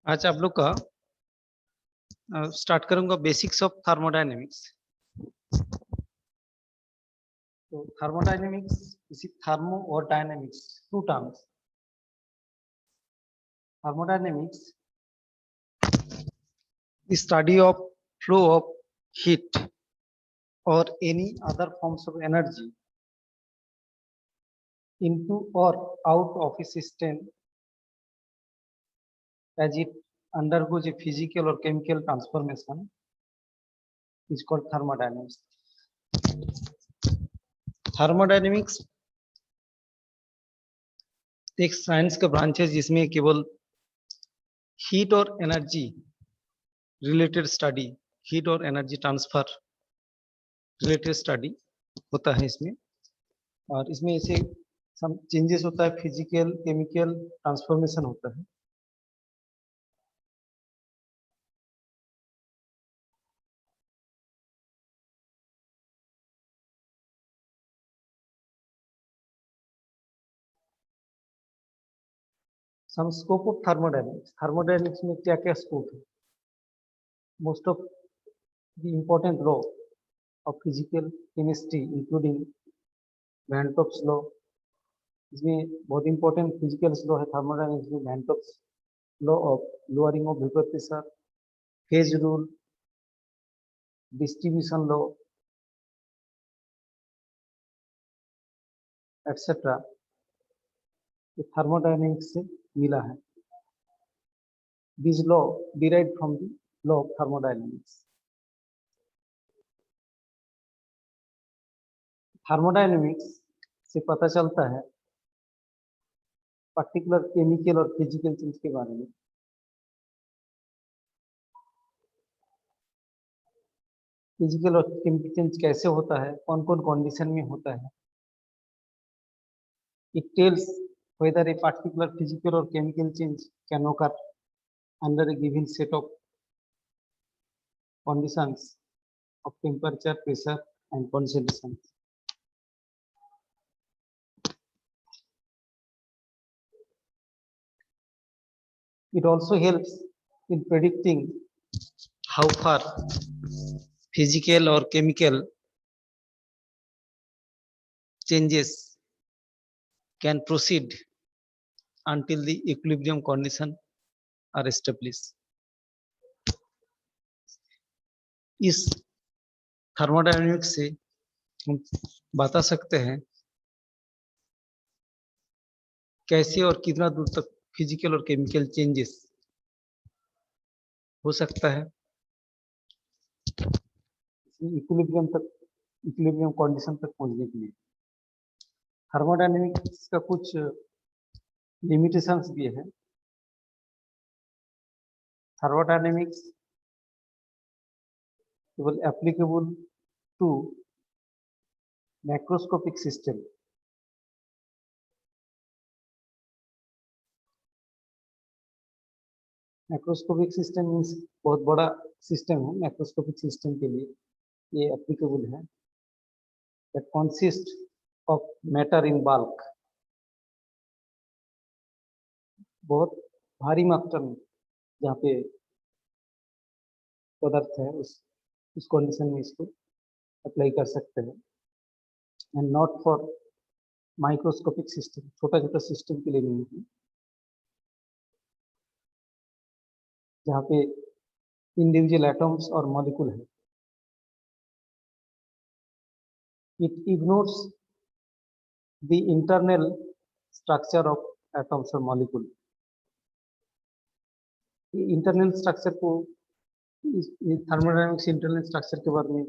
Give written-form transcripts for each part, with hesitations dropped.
आज आप लोग का स्टार्ट करूंगा बेसिक्स ऑफ थर्मोडायनेमिक्स। तो थर्मोडायनेमिक्स इसी थर्मो और dynamics two terms. Thermodynamics the study of flow of heat or any other forms of energy into or out of a system as it undergoes a physical or chemical transformation is called thermodynamics. Thermodynamics एक science का branch है जिसमें केवल heat और energy related study, heat और energy transfer related study होता है इसमें। और इसमें ऐसे सम चेंजेस होता है, फिजिकल केमिकल ट्रांसफॉर्मेशन होता है। Some scope of thermodynamics. Thermodynamics में क्या क्या स्कोप है? Most of the important law of physical chemistry including van't Hoff's law, इसमें बहुत इंपॉर्टेंट फिजिकल लॉ है थर्मोडायनेमिक्स में। Van't Hoff's law of lowering of vapour pressure, phase rule, distribution law etcetera, ये thermodynamics से मिला है। This law derived from the law of thermodynamics. Thermodynamics से पता चलता है पर्टिकुलर केमिकल और फिजिकल चेंज के बारे में। फिजिकल और केमिकल चेंज कैसे होता है, कौन कौन कंडीशन में होता है। It tells whether a particular physical or chemical change can occur under a given set of conditions of temperature, pressure and concentration. It also helps in predicting how far physical or chemical changes can proceed until the equilibrium condition are established. इस thermodynamics से हम बता सकते हैं कैसे और कितना दूर तक फिजिकल और केमिकल चेंजेस हो सकता है इक्विलिब्रियम तक, इक्विलिब्रियम कंडीशन तक पहुंचने के लिए। थर्मोडायनेमिक्स का कुछ लिमिटेशंस भी है। थर्मोडायनेमिक्स केवल applicable to macroscopic system. Macroscopic system means बहुत बड़ा सिस्टम है। मैक्रोस्कोपिक सिस्टम के लिए ये एप्लीकेबल है। That consist of matter in bulk, बहुत भारी मात्रा में जहाँ पे पदार्थ है उस कंडीशन में इसको अप्लाई कर सकते हैं। And not for microscopic system, छोटा छोटा सिस्टम के लिए नहीं है जहाँ पे इंडिविजुअल एटम्स और मॉलिक्यूल है। It ignores the internal structure of atoms और मॉलिक्यूल। इंटरनल स्ट्रक्चर को, थर्मोडायनेमिक्स इंटरनल स्ट्रक्चर के बारे में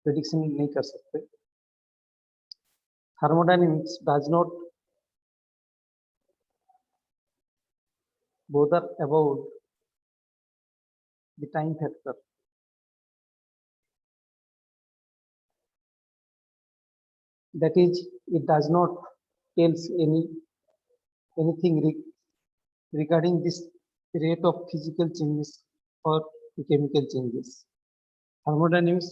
प्रेडिक्शन नहीं कर सकते। Thermodynamics does not bother about the time factor. That is, it does not tells anything regarding this rate of physical changes or chemical changes. Thermodynamics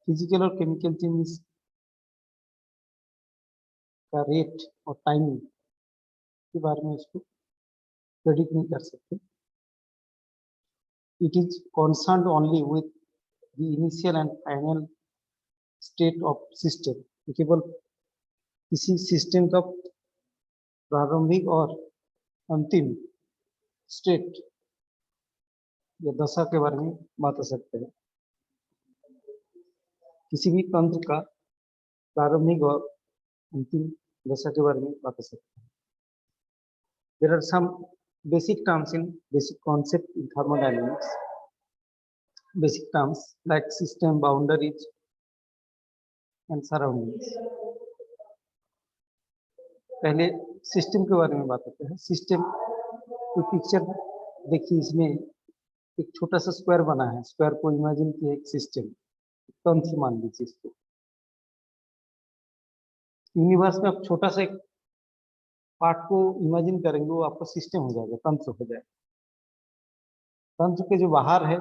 physical or chemical changes का rate और timing के बारे में इसको predict नहीं कर सकते। It is concerned only with the initial and final state of system. केवल किसी सिस्टम का प्रारंभिक और अंतिम स्टेट या दशा के बारे में बता सकते हैं। किसी भी तंत्र का प्रारंभिक और अंतिम दशा के बारे में बता सकते हैं। There are some basic terms in basic concept in thermodynamics. Basic terms like system, boundaries, and surroundings. पहले सिस्टम के बारे में बात करते हैं। सिस्टम की पिक्चर देखिए, इसमें एक छोटा सा स्क्वायर बना है। स्क्वायर को इमेजिन किया एक सिस्टम, तंत्र मान लीजिए इसको। यूनिवर्स में आप छोटा सा एक पार्ट को इमेजिन करेंगे, वो आपका सिस्टम हो जाएगा, तंत्र हो जाएगा। तंत्र के जो बाहर है,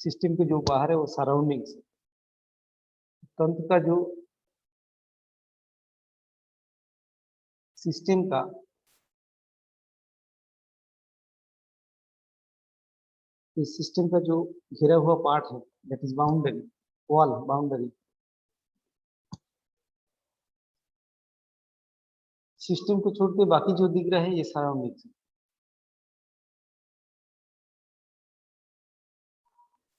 सिस्टम के जो बाहर है, वो सराउंडिंग्स। तंत्र का जो सिस्टम का इस सिस्टम का जो घिरा हुआ पार्ट है, that is boundary, wall, boundary. System को छोड़ के बाकी जो दिख रहा है ये surroundings.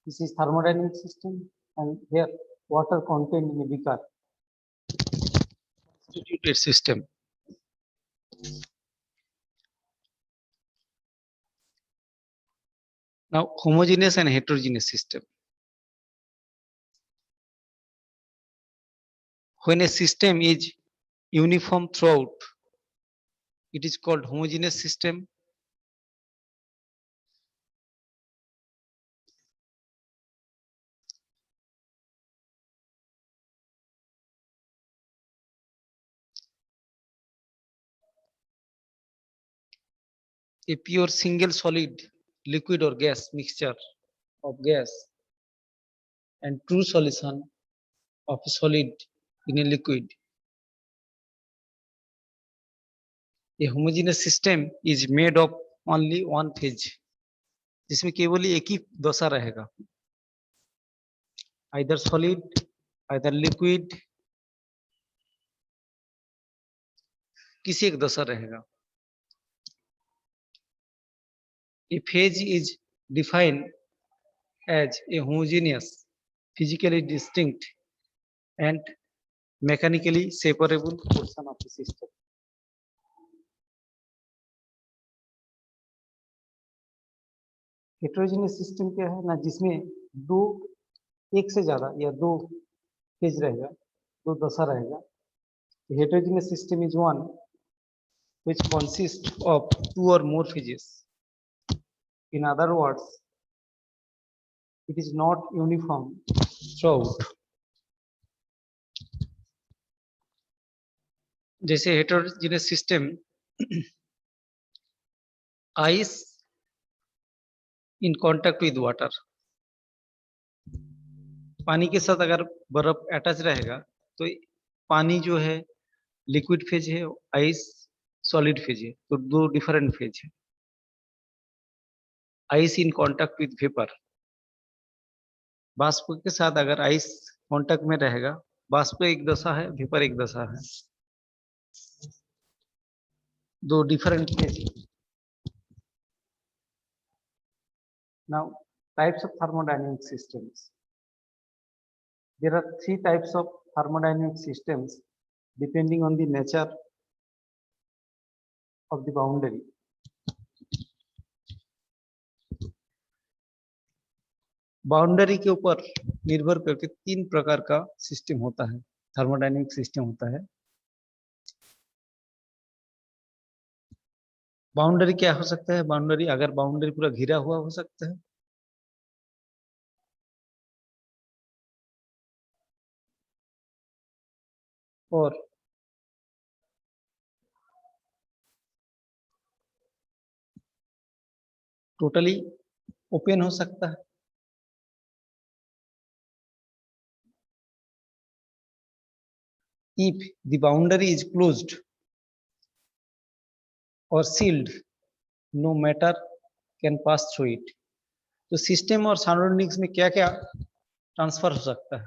This is thermodynamic system, and here water contained in a beaker constituted system. Now, homogeneous and heterogeneous system. When a system is uniform throughout, it is called homogeneous system. A pure single solid, liquid or gas mixture of gas and true solution of a solid in a liquid. A homogeneous system is made of only one phase, जिसमें केवल एक ही दशा रहेगा, either solid, either liquid, किसी एक दशा रहेगा। A phase is defined as a homogeneous, physically distinct and mechanically separable portion of the system. Heterogeneous system क्या है ना, जिसमें दो, एक से ज्यादा या दो फेज रहेगा, दो दशा रहेगा। Heterogeneous system is one which consists of two or more phases. In other words, it is not uniform throughout. जैसे heterogeneous system, ice in contact with water, पानी के साथ अगर बर्फ अटैच रहेगा तो पानी जो है लिक्विड फेज है, आइस सॉलिड फेज है, तो दो डिफरेंट फेज है। Ice in contact with vapour, बाष्प के साथ अगर आइस कांटेक्ट में रहेगा, बाष्प एक दशा है, वेपर एक दशा है, दो different phase. Now, types of thermodynamic systems. There are three types of thermodynamic systems depending on the nature of the boundary. Boundary के ऊपर निर्भर करके तीन प्रकार का सिस्टम होता है, थर्मोडायनेमिक सिस्टम होता है। बाउंड्री क्या हो सकता है? बाउंड्री, अगर बाउंड्री पूरा घिरा हुआ हो सकता है, और टोटली ओपन हो सकता है। If the boundary is closed, or sealed, no matter can pass through it. तो सिस्टम और सराउंडिंग्स में क्या क्या ट्रांसफर हो सकता है?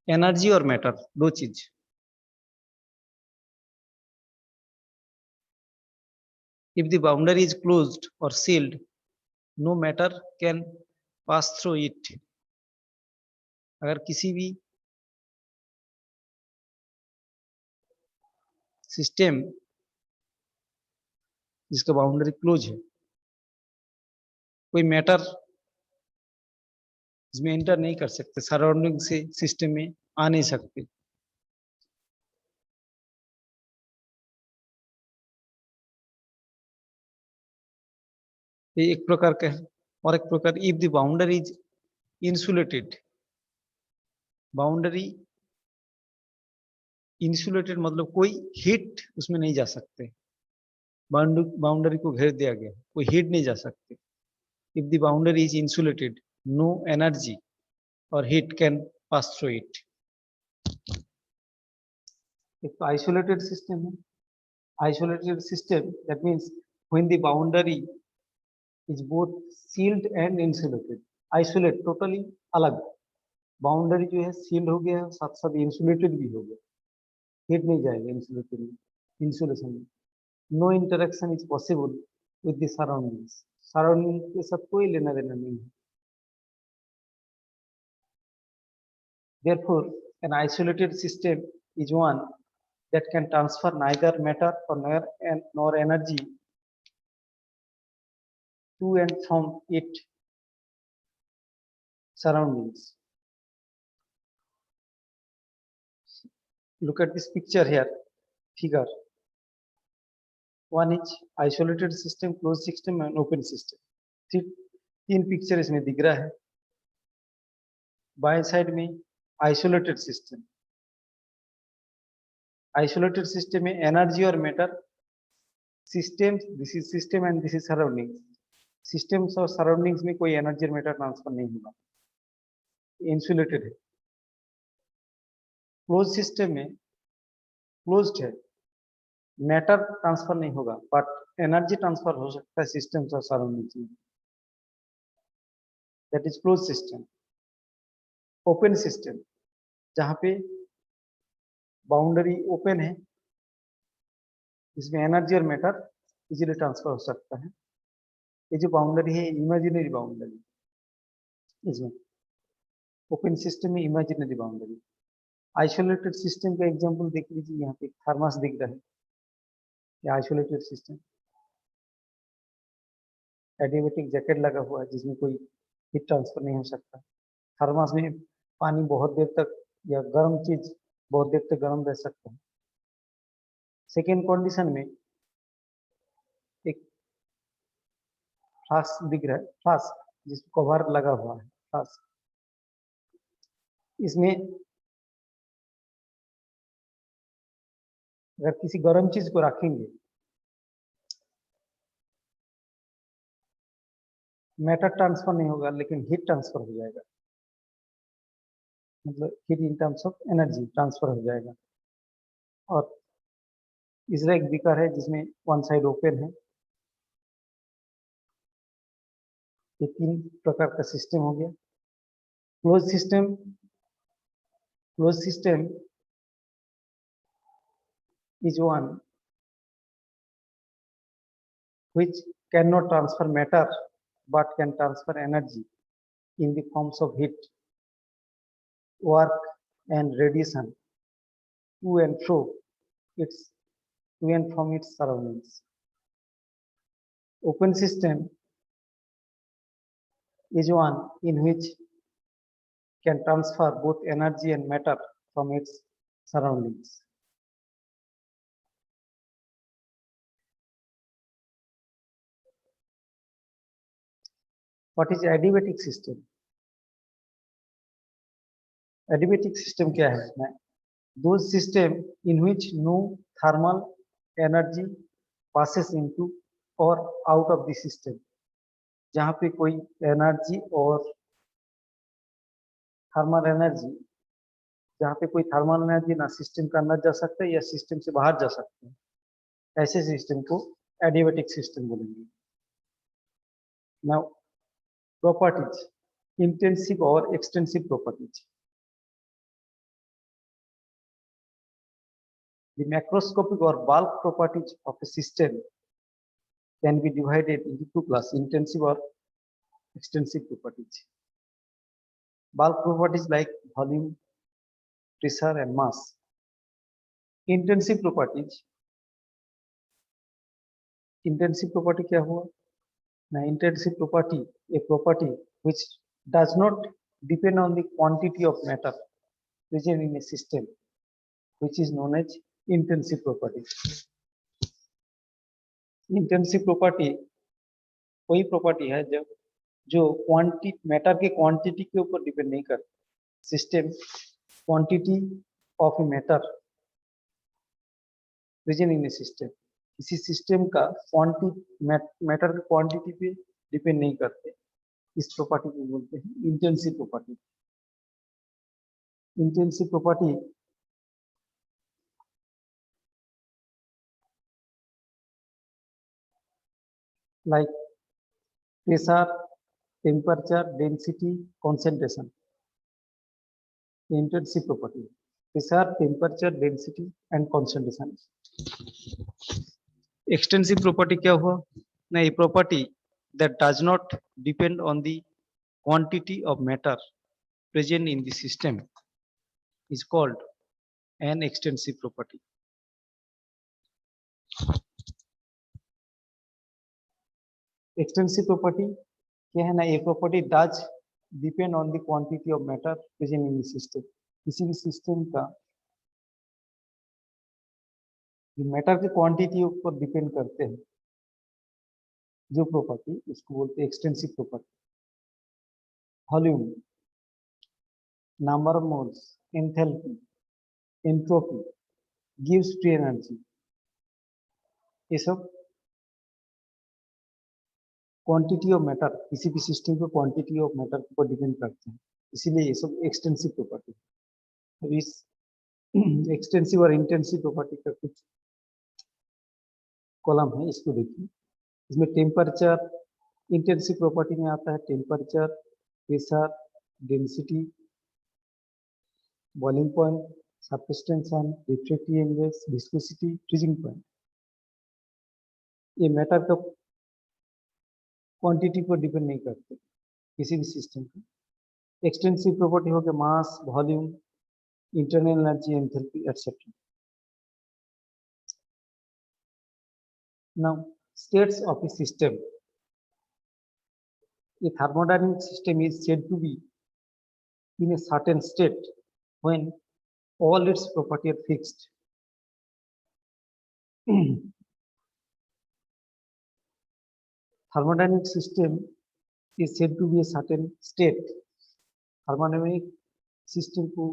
एनर्जी और मैटर, दो चीज। If the boundary is closed or sealed, no matter can pass through it. अगर किसी भी सिस्टम जिसका बाउंड्री क्लोज है, कोई मैटर इसमें एंटर नहीं कर सकते, सराउंडिंग से सिस्टम में आ नहीं सकते। ये एक प्रकार का है। और एक प्रकार, if the boundary is insulated, boundary insulated मतलब कोई हीट उसमें नहीं जा सकते, बाउंड्री को घेर दिया गया, कोई हीट नहीं जा सकते। If the boundary is insulated, no energy और heat can pass through it. एक तो आइसोलेटेड सिस्टम है। Isolated system that means when the boundary is both sealed and insulated. Isolate totally अलग, बाउंड्री जो है सील्ड हो गया, साथ साथ इंसुलेटेड भी हो गया, हीट नहीं जाएगा इंसुलेटेड में, इंसुलेशन में। No interaction is possible with the surroundings, surrounding के साथ कोई लेना देना नहीं है। Therefore, an isolated system is one that can transfer neither matter or nor energy to and from its surroundings. Look at this picture here, figure. One is isolated system, closed system and open system. तीन picture इसमें दिख रहा है। बाएं side में isolated system, isolated system में energy और matter, system, this is system and this is surroundings. Systems और सराउंडिंग्स में कोई एनर्जी और मैटर ट्रांसफर नहीं होगा, इंसुलेटेड है। क्लोज सिस्टम में क्लोज्ड है, मैटर ट्रांसफर नहीं होगा बट एनर्जी ट्रांसफर हो सकता है सिस्टम्स और सराउंडिंग्स में, that is close system. Open system जहां पे बाउंड्री ओपन है, इसमें एनर्जी और मैटर इजीली ट्रांसफर हो सकता है। ये जो बाउंड्री है इमेजिनरी बाउंड्री, इसमें ओपन सिस्टम में इमेजिनरी बाउंड्री। आइसोलेटेड सिस्टम का एग्जांपल देख लीजिए, यहाँ पे थर्मस दिख रहा है, ये आइसोलेटेड सिस्टम। एडियाबेटिक जैकेट लगा हुआ है जिसमें कोई हीट ट्रांसफर नहीं हो सकता। थर्मस में पानी बहुत देर तक या गर्म चीज बहुत देर तक गर्म रह सकता है। सेकेंड कंडीशन में एक फ्लास्क दिख रहा है, फ्लास्क जिसको कवर लगा हुआ है, फ्लास्क। इसमें अगर किसी गर्म चीज को रखेंगे, मैटर ट्रांसफर नहीं होगा लेकिन हीट ट्रांसफर हो जाएगा, मतलब heat in terms of energy transfer हो जाएगा। और तीसरा एक बीकर है जिसमें वन साइड ओपन है। ये तीन प्रकार का सिस्टम हो गया। Close system, close system is one which cannot transfer matter but can transfer energy in the forms of heat, work and radiation to and fro its to and from its surroundings. Open system is one in which can transfer both energy and matter from its surroundings. What is adiabatic system? Adiabatic system क्या है? Those system in which no thermal energy passes into or out of the system, जहाँ पे कोई energy और thermal energy, जहाँ पे कोई thermal energy ना सिस्टम के अंदर जा सकता है या सिस्टम से बाहर जा सकता है, ऐसे सिस्टम को एडियाबैटिक सिस्टम बोलेंगे। नाउ प्रॉपर्टीज, इंटेंसिव और extensive properties. The macroscopic or bulk properties of a system can be divided into two classes, intensive or extensive properties. Bulk properties like volume, pressure and mass. Intensive properties, intensive property क्या हुआ ना, intensive property a property which does not depend on the quantity of matter present in a system, which is known as intensive property. Intensive property वही property है जब जो quantity matter के quantity के ऊपर डिपेंड नहीं करता। System quantity of a matter present in A system, किसी सिस्टम का क्वांटिटी मैटर के क्वांटिटी पे डिपेंड नहीं करते, इस प्रॉपर्टी को बोलते हैं intensive property. Intensive property like pressure, temperature, density, concentration. Intensive property, pressure, temperature, density and concentration. Extensive property क्या हुआ ना, a property that does not depend on the quantity of matter present in the system is called an extensive property. Extensive property क्या है ना, a property does depend on the quantity of matter present in the system. किसी भी system का matter के quantity ऊपर depend करते हैं जो प्रॉपर्टी, उसको बोलते हैं extensive property. Volume, number of moles, enthalpy, entropy, gives free energy, ये सब क्वांटिटी ऑफ मैटर, किसी भी सिस्टम के क्वांटिटी ऑफ मैटर के ऊपर डिपेंड करते हैं, इसीलिए ये सब एक्सटेंसिव प्रॉपर्टी। तो इस एक्सटेंसिव और इंटेंसिव प्रॉपर्टी का कुछ कॉलम है, इसको देखिए। इसमें टेम्परेचर इंटेंसिव प्रॉपर्टी में आता है, temperature, pressure, density, boiling point, surface tension, refractive index, viscosity, freezing point. ये मैटर का क्वांटिटी पर डिपेंड नहीं करते किसी भी सिस्टम का। एक्सटेंसिव प्रॉपर्टी हो गया mass, volume, internal energy, enthalpy etcetera. Now states of a system. A thermodynamic system is said to be in a certain state when all its properties are fixed. Thermodynamic system is said to be a certain state. Thermodynamic system को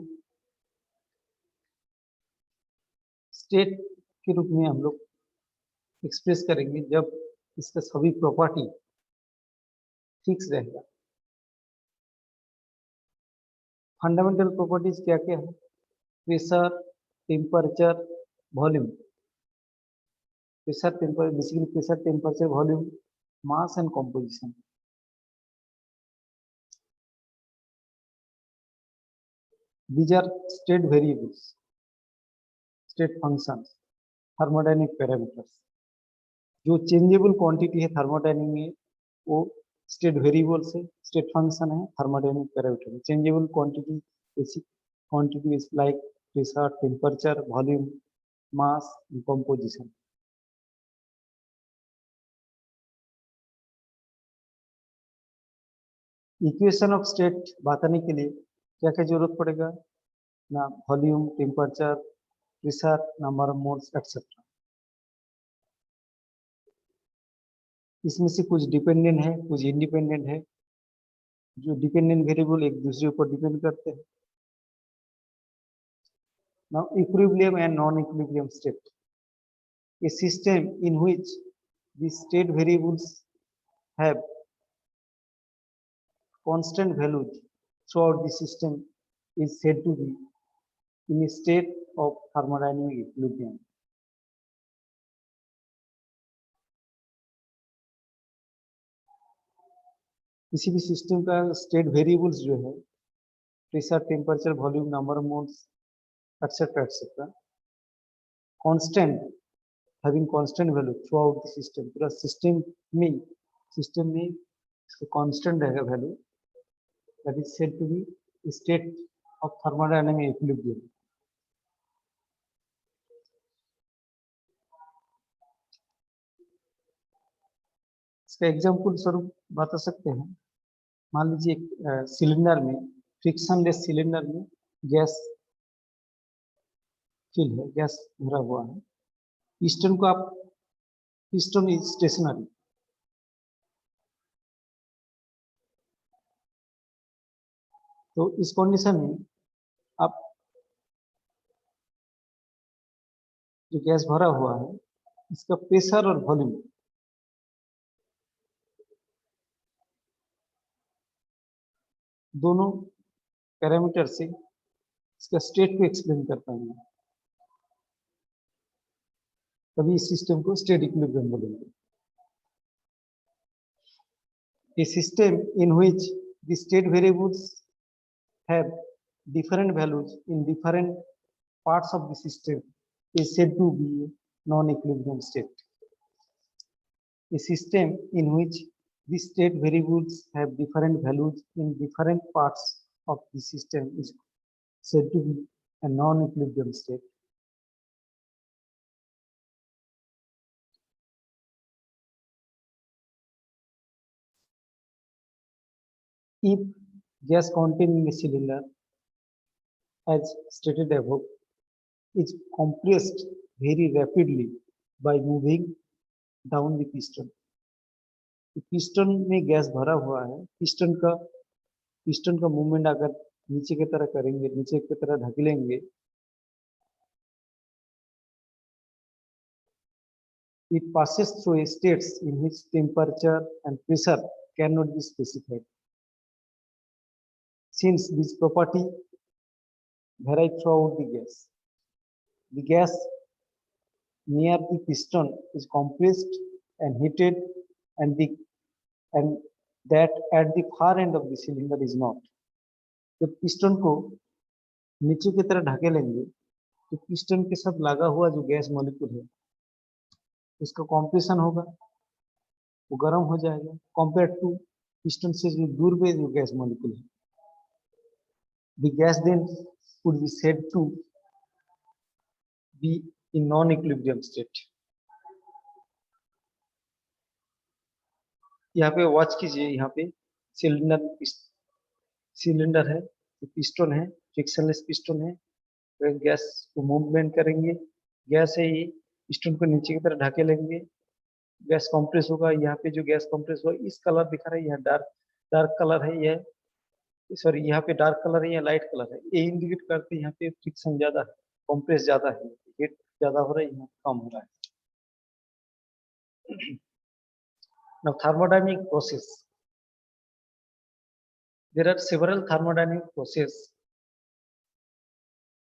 state के रूप में हम लोग express करेंगे जब इसका सभी प्रॉपर्टी फिक्स रहेगा। फंडामेंटल प्रॉपर्टीज क्या क्या है? Pressure, temperature, volume. Pressure, temperature, basically pressure, temperature, volume, mass and composition. These are state variables, state functions, thermodynamic parameters. जो चेंजेबल क्वांटिटी है थर्मोडायनेमिक में वो स्टेट वेरिएबल्स है, स्टेट फंक्शन है, thermodynamic parameter. Changeable quantity basic quantity is like pressure, temperature, volume, mass and composition. Equation of state बताने के लिए क्या क्या जरूरत पड़ेगा ना, volume, temperature, pressure, number of moles etcetera. इसमें से कुछ डिपेंडेंट है, कुछ इंडिपेंडेंट है। जो डिपेंडेंट वेरिएबल एक दूसरे ऊपर डिपेंड करते हैं। Now equilibrium and non equilibrium state, A system in which the state variables have constant values throughout the system is said to be in a state of thermodynamic equilibrium. किसी भी system का state variables जो है pressure, temperature, volume, number of modes etcetera constant, having constant value throughout the system, पूरा system में इसका constant रहेगा value, that is said to be state of thermodynamic equilibrium. इसका एग्जांपल स्वरूप बता सकते हैं, मान लीजिए एक सिलेंडर में, फ्रिक्शनलेस सिलेंडर में गैस फिल है, गैस भरा हुआ है, पिस्टन को आप, पिस्टन इज स्टेशनरी, तो इस कंडीशन में आप जो गैस भरा हुआ है इसका प्रेशर और वॉल्यूम दोनों पैरामीटर से इसका स्टेट को एक्सप्लेन कर पाएंगे, तभी इस सिस्टम को स्टेट इक्विलिब्रियम बोलेंगे। A system in which the state variables have different values in different parts of the system is said to be non-equilibrium state. A system in which the state variables have different values in different parts of the system is said to be a non-equilibrium state. If gas contained in a cylinder, as stated above, is compressed very rapidly by moving down the piston. Piston में gas भरा हुआ है, piston का movement अगर नीचे की तरह करेंगे, नीचे की तरह ढकेलेंगे, it passes through states in which temperature and pressure cannot be specified. Since this property vary throughout the gas near the piston is compressed and heated, and that at the far end of the cylinder is not. जब piston को नीचे की तरह ढकेलेंगे तो piston के साथ लगा हुआ जो गैस मॉलिक्यूल है उसका कॉम्प्रेशन होगा, वो गर्म हो जाएगा कंपेयर टू पिस्टन से जो दूर पे जो गैस मॉलिक्यूल है। The gas then would be said to be in non-equilibrium state. यहाँ पे वॉच कीजिए, यहाँ पे सिलेंडर है, पिस्टन है, फ्रिक्शनलेस पिस्टन है, तो गैस को मूवमेंट करेंगे, गैस है ये, पिस्टन को नीचे की तरफ ढकेलेंगे, गैस कंप्रेस होगा, यहाँ पे जो गैस कंप्रेस हुआ इस कलर दिखा रहा है, यह डार्क कलर है, यह सॉरी यहाँ पे डार्क कलर है या लाइट कलर है, ये इंडिकेट करते हैं यहाँ पे फ्रिक्शन ज्यादा है, कंप्रेस ज्यादा है, हीट ज्यादा हो रहा है, यहाँ कम हो रहा है। Now thermodynamic process. There are several thermodynamic processes.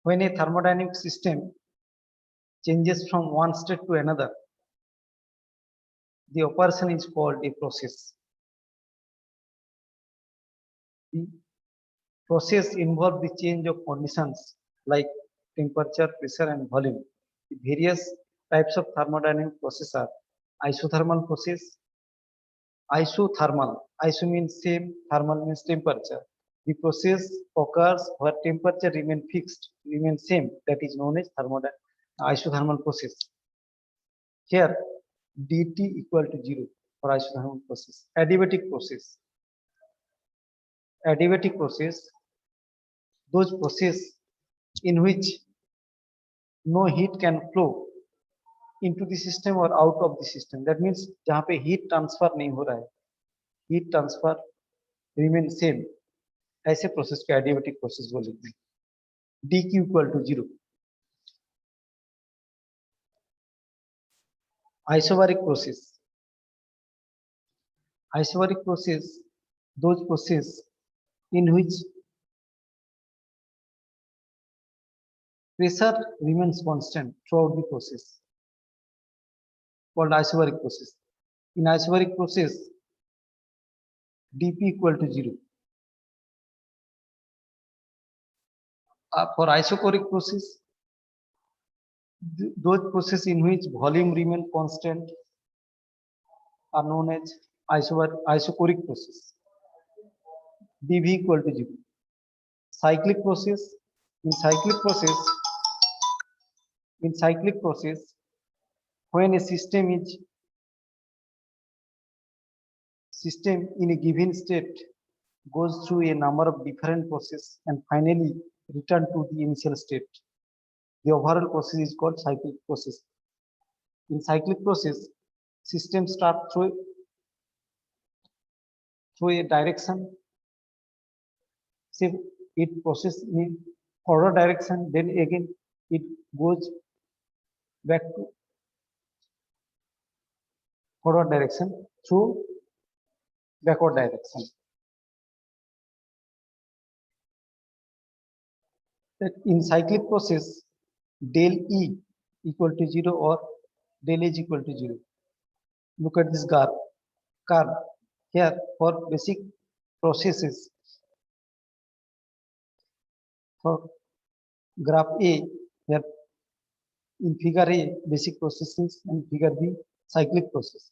When a thermodynamic system changes from one state to another, the operation is called a process. The process involves the change of conditions like temperature, pressure, and volume. The various types of thermodynamic processes are isothermal process. Isothermal, iso means same, thermal means temperature. The process occurs where temperature remains same, that is known as isothermal process. Here dt equal to 0 for isothermal process. Adiabatic process. Adiabatic process, those processes in which no heat can flow into the system or out of the system. That means जहाँ पे heat transfer नहीं हो रहा है, heat transfer remain same, ऐसे process को adiabatic process बोलेंगे। dq equal to 0. Isobaric process. Isobaric process, those processes in which pressure remains constant throughout the process, called isobaric process. In isobaric process, dp equal to 0. For isochoric process, those processes in which volume remain constant are known as isochoric process. dv equal to 0. Cyclic process, in cyclic process, when a system in a given state goes through a number of different processes and finally return to the initial state, the overall process is called cyclic process. In cyclic process, system start through a direction, say it process in forward direction, then again it goes back to forward direction through backward direction. That in cyclic process, del E equal to 0 or del H equal to 0. Look at this curve here for basic processes. For graph A, here in figure A, basic processes, and figure B, cyclic process.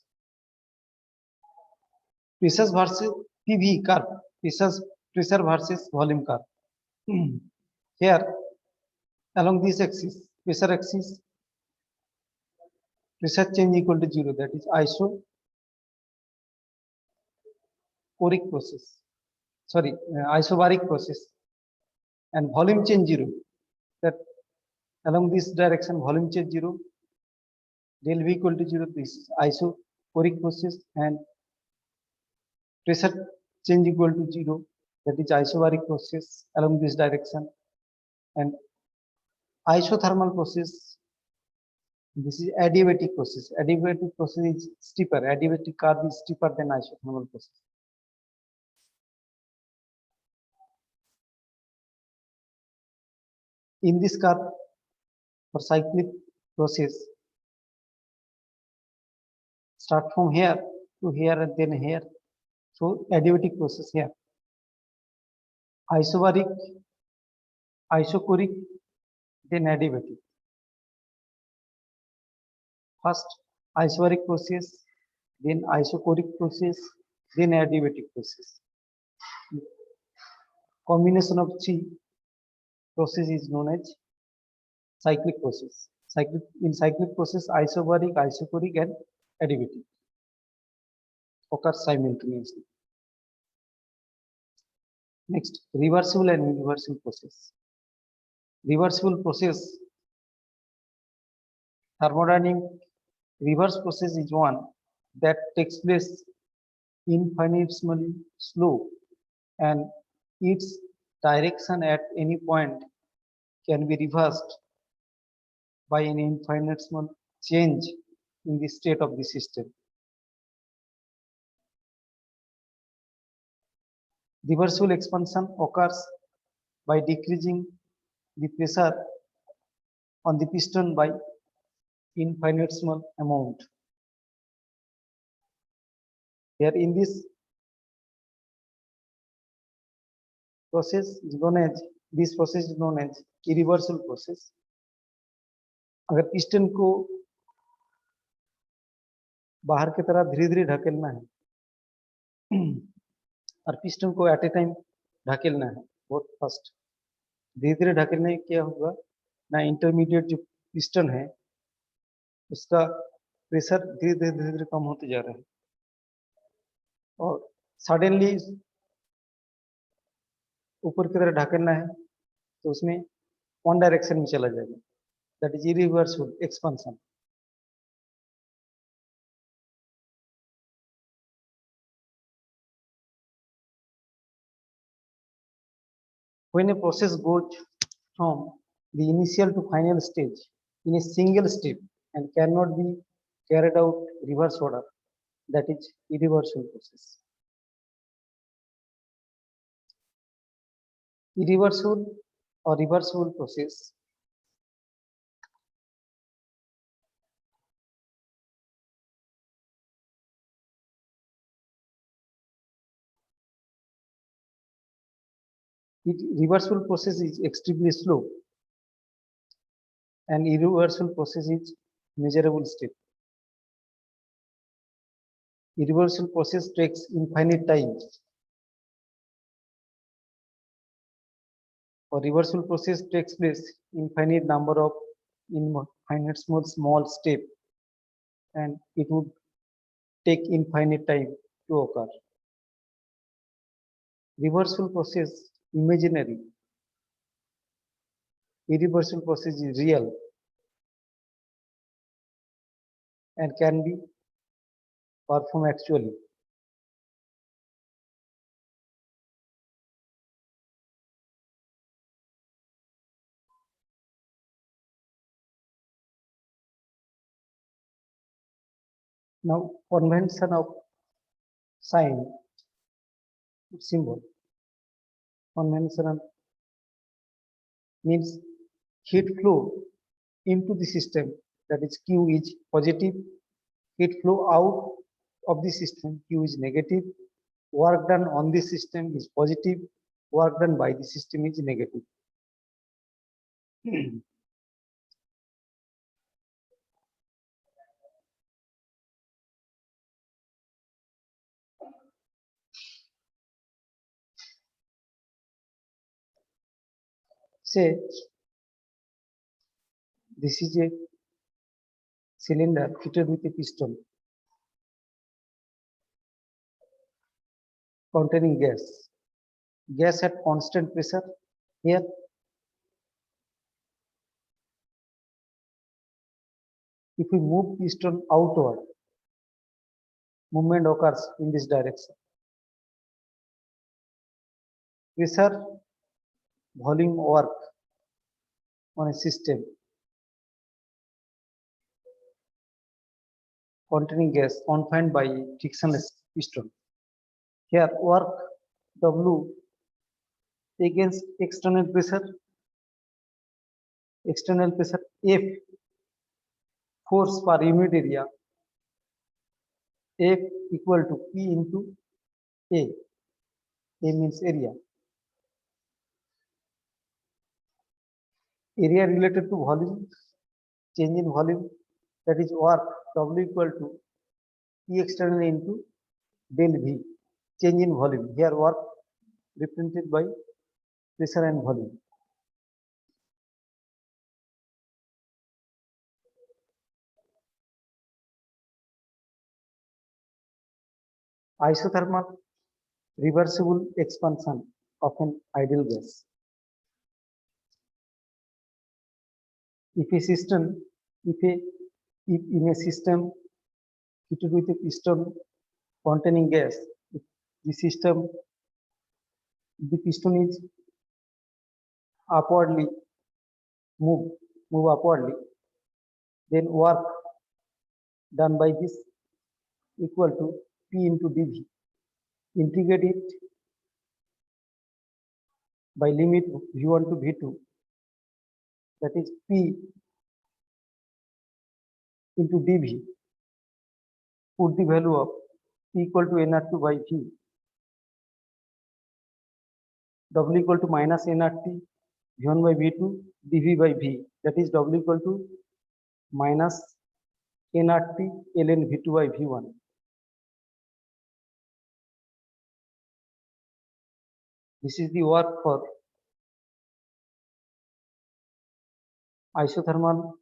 Pressure versus PV curve, pressure versus volume curve. Here, along this axis, pressure axis, pressure change equal to 0, that is isobaric process, and volume change 0, that along this direction volume change 0, del V equal to 0, this is isobaric process, and pressure change equal to 0, that is isobaric process along this direction, and isothermal process, this is adiabatic process. Adiabatic process is steeper, adiabatic curve is steeper than isothermal process. In this curve, for cyclic process, start from here to here and then here. So adiabatic process here. Isobaric, isochoric, then adiabatic. First isobaric process, then isochoric process, then adiabatic process. Combination of three process is known as cyclic process. In cyclic process, isobaric, isochoric, and adiabatic occur simultaneously. Next, reversible and irreversible process. Reversible process, thermodynamic reverse process is one that takes place infinitesimally slow, and its direction at any point can be reversed by an infinitesimal change in the state of the system. Reversible expansion occurs by decreasing the pressure on the piston by infinitesimal amount. Here in this process is known as irreversible process. अगर piston को बाहर की तरफ धीरे-धीरे ढकेलना है और piston को eight ए time ढकेलना है बहुत फास्ट, धीरे-धीरे ढकेलने क्या होगा ना, इंटरमीडिएट जो पिस्टन है उसका प्रेशर धीरे-धीरे कम होते जा रहा है और सडनली ऊपर की तरफ ढकेलना है तो उसमें वन डायरेक्शन में चला जाएगा, that is irreversible expansion. When a process goes from the initial to final stage in a single step and cannot be carried out reverse order, that is irreversible process. Irreversible or reversible process Reversible process is extremely slow, and irreversible process is measurable step. Irreversible process takes infinite time. Or reversible process takes place infinite number of infinite small step, and it would take infinite time to occur. Reversible process imaginary. Irreversible process is real and can be performed actually. Now, convention of sign symbol. Conventional means heat flow into the system, that is Q is positive, heat flow out of the system Q is negative, work done on the system is positive, work done by the system is negative. Say this is a cylinder fitted with a piston containing gas. Gas at constant pressure. Here, if we move piston outward, movement occurs in this direction. Pressure, volume work on a system containing gas confined by a frictionless piston. Here, work W against external pressure F, force per unit area F equal to P into A. A means area. Area related to volume, change in volume, that is work W equal to P external into del V, change in volume. Here work represented by pressure and volume. Isothermal reversible expansion of an ideal gas. If in a system fitted with a piston containing gas, if the piston is upwardly move upwardly, then work done by this equal to P into dV. Integrate it by limit V1 to V2, that is P into dV. Put the value of P equal to nRT by V, W equal to minus nRT, V1 by V2, dV by V, that is W equal to minus nRT ln V2 by V1. This is the work for isothermal